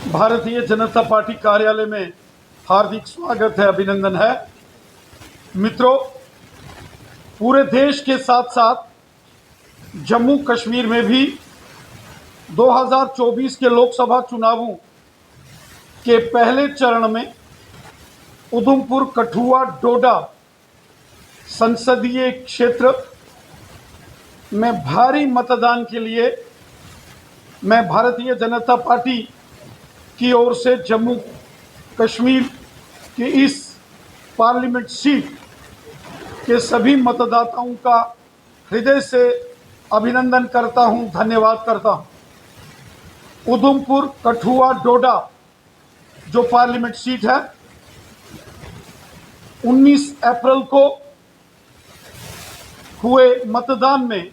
Bharatiya Janata party कार्यालय में हार्दिक स्वागत है, अभिनंदन है। मित्रों, पूरे देश के साथ साथ जम्मू कश्मीर में भी 2024 के लोकसभा चुनावों के पहले चरण में उधमपुर, कठुआ, डोडा संसदीय क्षेत्र में भारी मतदान के लिए मैं भारतीय जनता पार्टी की ओर से जम्मू कश्मीर की इस पार्लियामेंट सीट के सभी मतदाताओं का हृदय से अभिनंदन करता हूं, धन्यवाद करता हूं। उधमपुर, कठुआ, डोडा जो पार्लियामेंट सीट है, 19 अप्रैल को हुए मतदान में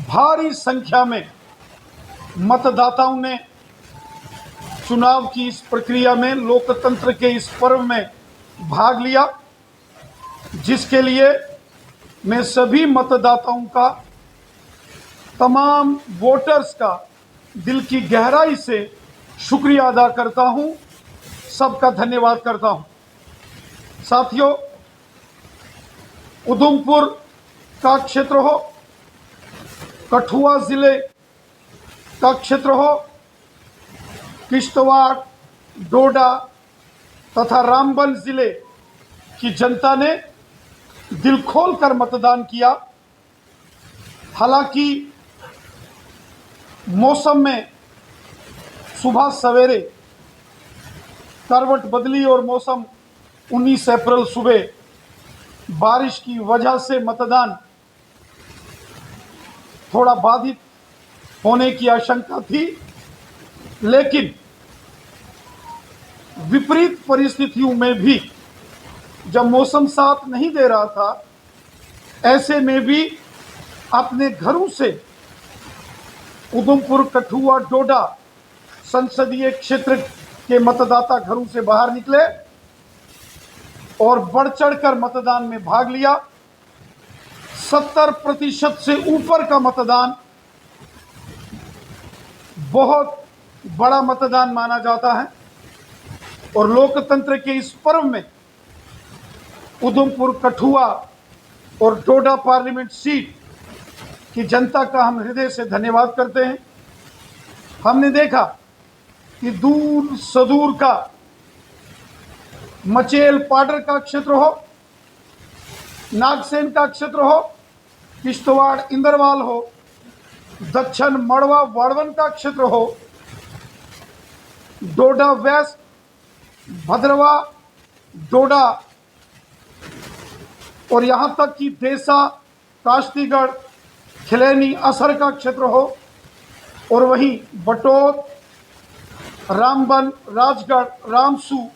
भारी संख्या में मतदाताओं ने चुनाव की इस प्रक्रिया में, लोकतंत्र के इस पर्व में भाग लिया, जिसके लिए मैं सभी मतदाताओं का, तमाम वोटर्स का दिल की गहराई से शुक्रिया अदा करता हूं, सबका धन्यवाद करता हूं। साथियों, उधमपुर का क्षेत्र हो, कठुआ जिले का क्षेत्र हो, किश्तवाड़, डोडा तथा रामबन जिले की जनता ने दिल खोलकर मतदान किया। हालांकि मौसम में सुबह सवेरे करवट बदली और मौसम 19 अप्रैल सुबह बारिश की वजह से मतदान थोड़ा बाधित होने की आशंका थी, लेकिन विपरीत परिस्थितियों में भी जब मौसम साथ नहीं दे रहा था, ऐसे में भी अपने घरों से उधमपुर, कठुआ, डोडा संसदीय क्षेत्र के मतदाता घरों से बाहर निकले और बढ़ चढ़कर मतदान में भाग लिया। 70% से ऊपर का मतदान बहुत बड़ा मतदान माना जाता है और लोकतंत्र के इस पर्व में उधमपुर, कठुआ और डोडा पार्लियामेंट सीट की जनता का हम हृदय से धन्यवाद करते हैं। हमने देखा कि दूर सुदूर का मचेल पाडर का क्षेत्र हो, नागसेन का क्षेत्र हो, किश्तवाड़ इंदरवाल हो, दक्षिण मड़वा वाड़वन का क्षेत्र हो, डोडा वेस्ट, भद्रवा, डोडा और यहां तक कि देसा, काश्तीगढ़, खिलैनी, असर का क्षेत्र हो, और वहीं बटोत, रामबन, राजगढ़, रामसू,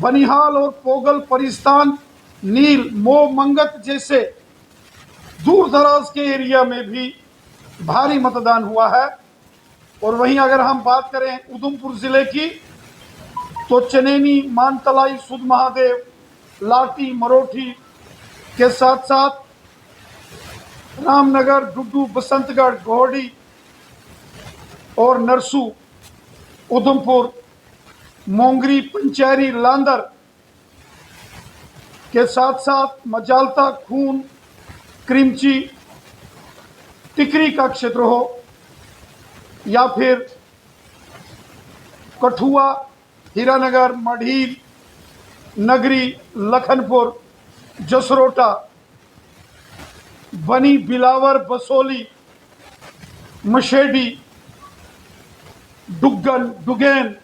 बनिहाल और पोगल, परिस्तान, नील, मोह, मंगत जैसे दूर दराज के एरिया में भी भारी मतदान हुआ है। और वहीं अगर हम बात करें उधमपुर जिले की, तो चनैनी, मानतलाई, सुध महादेव, लाटी, मरोठी के साथ साथ रामनगर, डुड्डू, बसंतगढ़, गोहड़ी और नरसू, उधमपुर, मोंगरी, पंचैरी, लांदर के साथ साथ मजालता, खून, क्रिमची, टिकरी का क्षेत्र हो, या फिर कठुआ, हीरानगर, मढ़ीर, नगरी, लखनपुर, जसरोटा, बनी, बिलावर, बसोली, मशेडी, डुग्गन, डुगैन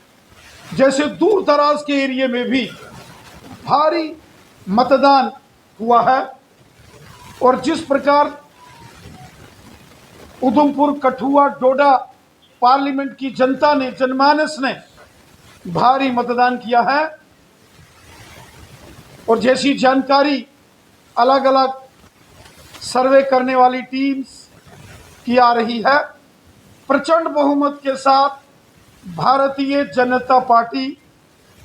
जैसे दूर दराज के एरिया में भी भारी मतदान हुआ है। और जिस प्रकार उधमपुर, कठुआ, डोडा पार्लियामेंट की जनता ने, जनमानस ने भारी मतदान किया है, और जैसी जानकारी अलग अलग सर्वे करने वाली टीम्स की आ रही है, प्रचंड बहुमत के साथ भारतीय जनता पार्टी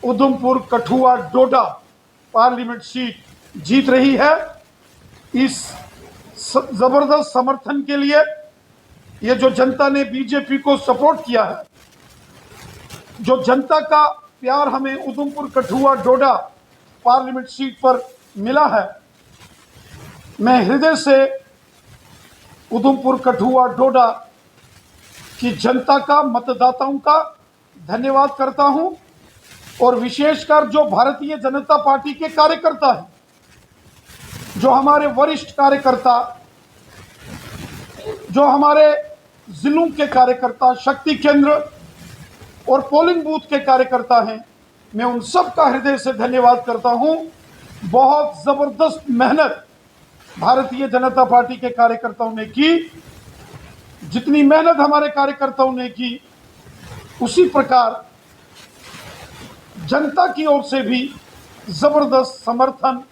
उधमपुर, कठुआ, डोडा पार्लियामेंट सीट जीत रही है। इस जबरदस्त समर्थन के लिए ये जो जनता ने बीजेपी को सपोर्ट किया है, जो जनता का प्यार हमें उधमपुर कठुआ डोडा पार्लियामेंट सीट पर मिला है, मैं हृदय से उधमपुर कठुआ डोडा की जनता का, मतदाताओं का धन्यवाद करता हूं। और विशेषकर जो भारतीय जनता पार्टी के कार्यकर्ता हैं, जो हमारे वरिष्ठ कार्यकर्ता, जो हमारे जिलों के कार्यकर्ता, शक्ति केंद्र और पोलिंग बूथ के कार्यकर्ता हैं, मैं उन सब का हृदय से धन्यवाद करता हूं। बहुत जबरदस्त मेहनत भारतीय जनता पार्टी के कार्यकर्ताओं ने की। जितनी मेहनत हमारे कार्यकर्ताओं ने की, उसी प्रकार जनता की ओर से भी जबरदस्त समर्थन,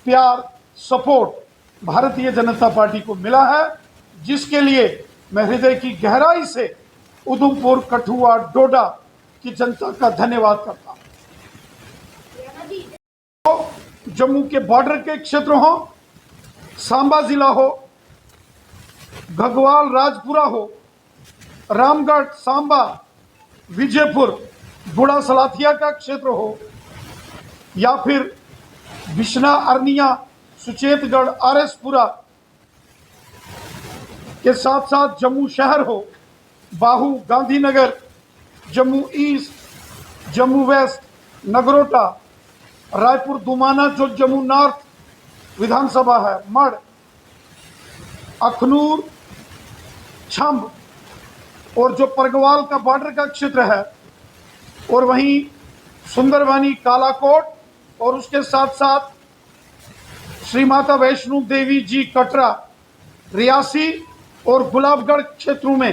प्यार, सपोर्ट भारतीय जनता पार्टी को मिला है, जिसके लिए मैं हृदय की गहराई से उधमपुर कठुआ डोडा की जनता का धन्यवाद करता हूं। तो जम्मू के बॉर्डर के क्षेत्र हो, सांबा जिला हो, घगवाल राजपुरा हो, रामगढ़, सांबा, विजयपुर, बुढ़ा सलाथिया का क्षेत्र हो, या फिर बिश्ना, अरनिया, सुचेतगढ़, आरएसपुरा के साथ साथ जम्मू शहर हो, बाहू, गांधीनगर, जम्मू ईस्ट, जम्मू वेस्ट, नगरोटा, रायपुर दुमाना जो जम्मू नॉर्थ विधानसभा है, मढ़, अखनूर, छंब और जो परगवाल का बॉर्डर का क्षेत्र है, और वहीं सुंदरवानी, कालाकोट और उसके साथ साथ श्री माता वैष्णो देवी जी, कटरा, रियासी और गुलाबगढ़ क्षेत्रों में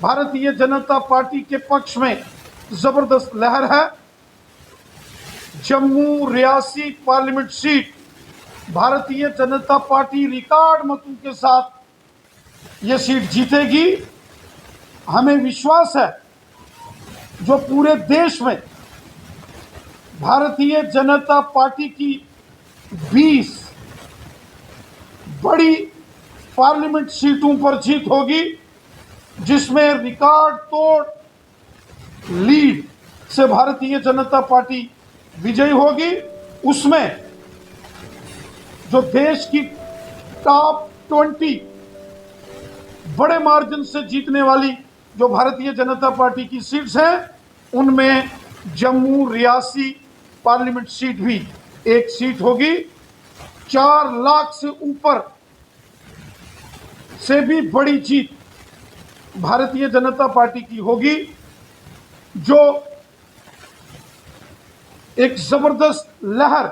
भारतीय जनता पार्टी के पक्ष में जबरदस्त लहर है। Jammu Reasi parliament seat Bharatiya Janata party record मतों के साथ ये सीट जीतेगी। हमें विश्वास है, जो पूरे देश में भारतीय जनता पार्टी की 20 बड़ी पार्लियामेंट सीटों पर जीत होगी, जिसमें रिकॉर्ड तोड़ लीड से भारतीय जनता पार्टी विजयी होगी। उसमें जो देश की टॉप 20 बड़े मार्जिन से जीतने वाली जो भारतीय जनता पार्टी की सीट्स हैं, उनमें जम्मू रियासी पार्लियामेंट सीट भी एक सीट होगी। 4 लाख से ऊपर से भी बड़ी जीत भारतीय जनता पार्टी की होगी, जो एक जबरदस्त लहर